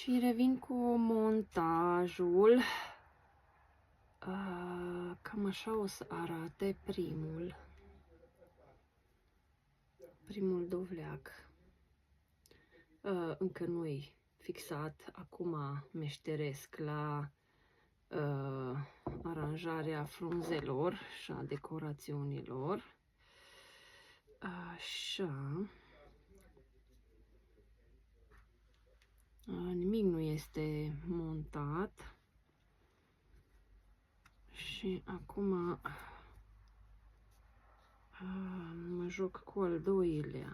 Și revin cu montajul. Cam așa o să arate primul dovleac. Încă nu-i fixat, acum meșteresc la aranjarea frunzelor și a decorațiunilor. Așa. Nimic nu este montat. Și acum mă joc cu al doilea.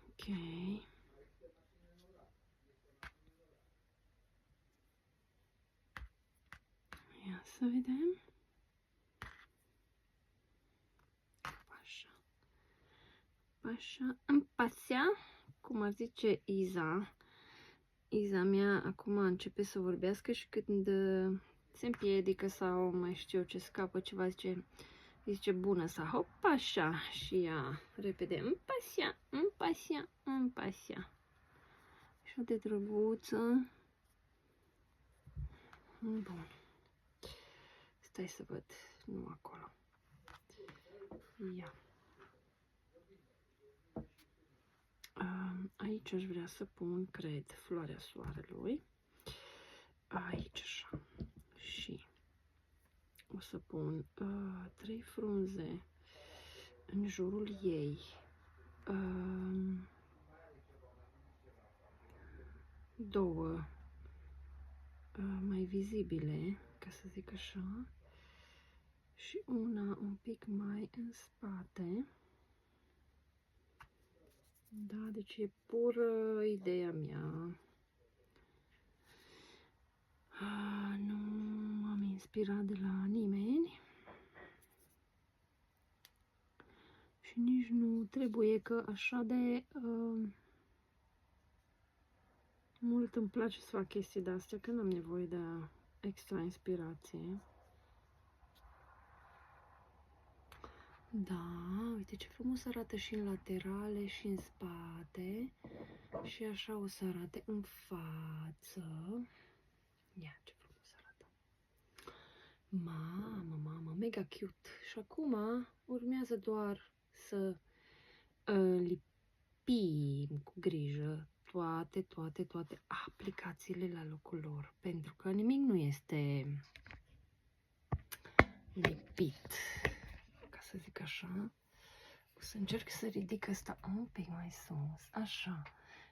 Ok. Ia să vedem. Așa. Așa. Îmi pasea, cum ar zice Iza. Iza mea acum începe să vorbească și când se împiedică sau mai știu eu ce scapă ceva, zice bună sau hop, așa, și ea repede, îmi pasea. Și de drăguță. Bun. Stai să văd, nu acolo. Ia. Aici aș vrea să pun, cred, floarea soarelui. Aici așa. Și o să pun 3 frunze în jurul ei. Două mai vizibile, ca să zic așa. Și una un pic mai în spate. Da, deci e pură ideea mea. Nu m-am inspirat de la nimeni. Și nici nu trebuie că așa de mult îmi place să fac chestii de astea, că n-am nevoie de extra inspirație. Da, uite ce frumos arată și în laterale și în spate. Și așa o să arate în față. Ia ce frumos arată. Mamă, mega cute. Și acum urmează doar să lipim cu grijă toate aplicațiile la locul lor. Pentru că nimic nu este lipit, ca să zic așa. O să încerc să ridic asta un pic mai sus, așa.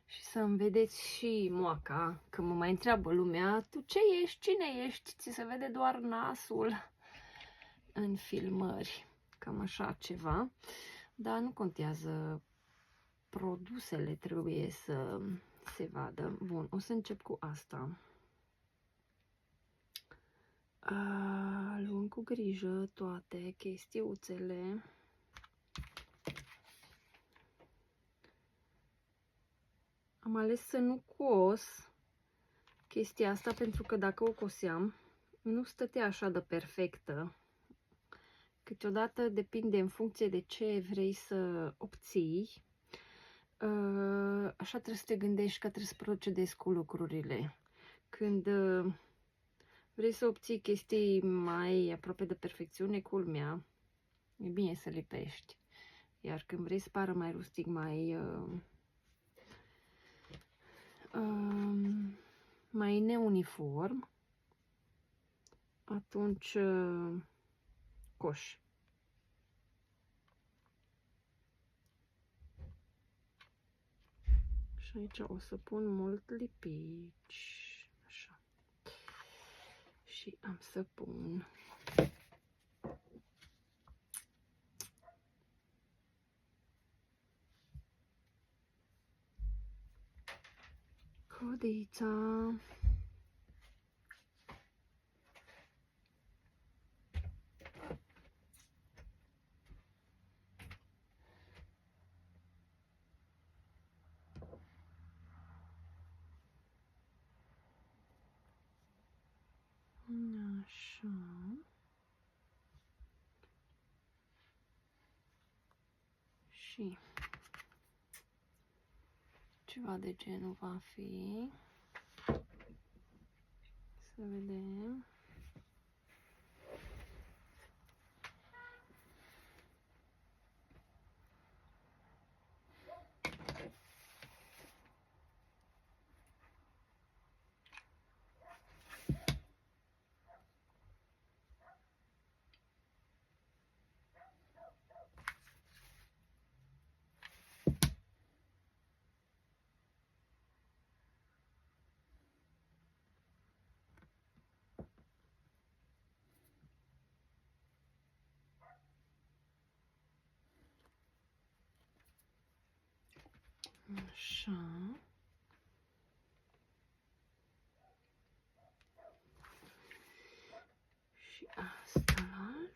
Și să-mi vedeți și moaca, că mă mai întreabă lumea, tu ce ești, cine ești? Ți se vede doar nasul în filmări, cam așa ceva. Dar nu contează, produsele trebuie să se vadă. Bun, o să încep cu asta. Luăm cu grijă toate chestiuțele. Am ales să nu cos chestia asta pentru că dacă o coseam, nu stătea așa de perfectă. Câteodată depinde în funcție de ce vrei să obții. Așa trebuie să te gândești că trebuie să procedezi cu lucrurile. Când vrei să obții chestii mai aproape de perfecțiune, culmea, e bine să lipești. Iar când vrei să pară mai rustic, mai neuniform, atunci coși. Și aici o să pun mult lipici, așa. Și am să pun codița. Așa. Și Ceva de genul va fi. Să vedem. Așa. Și asta alt.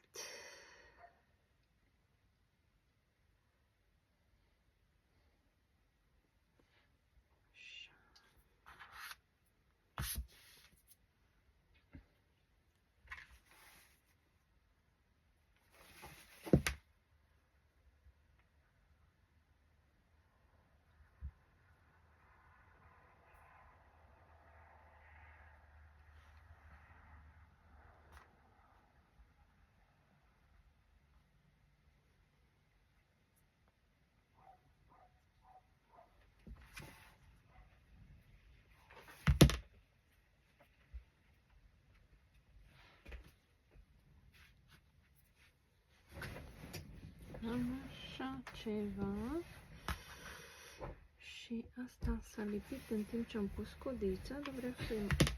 Am așa ceva. Și asta s-a lipit în timp ce am pus codița, dar vreau să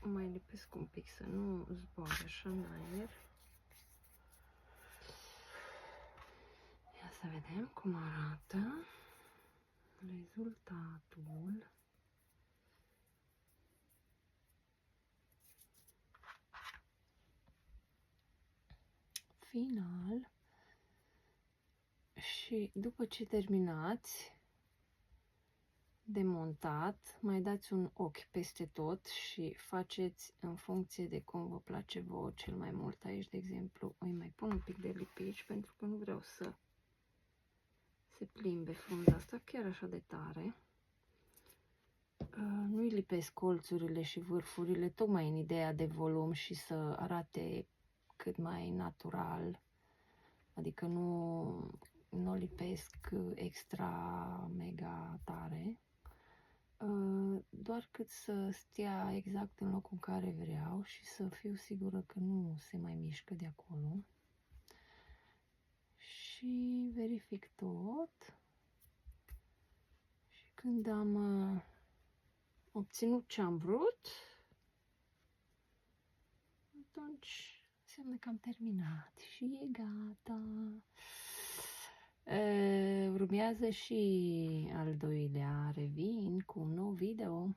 mai lipesc un pic, să nu zboare așa în aer. Ia să vedem cum arată rezultatul. Final. Și după ce terminați de montat, mai dați un ochi peste tot și faceți în funcție de cum vă place vouă cel mai mult. Aici, de exemplu, îi mai pun un pic de lipici pentru că nu vreau să se plimbe frunza asta chiar așa de tare. Nu-i lipesc colțurile și vârfurile, tocmai în ideea de volum și să arate cât mai natural. Adică nu lipesc extra mega tare. Doar cât să stea exact în locul în care vreau și să fiu sigură că nu se mai mișcă de acolo. Și verific tot. Și când am obținut ce am vrut, atunci înseamnă că am terminat și e gata. Urmează și al doilea, revin cu un nou video.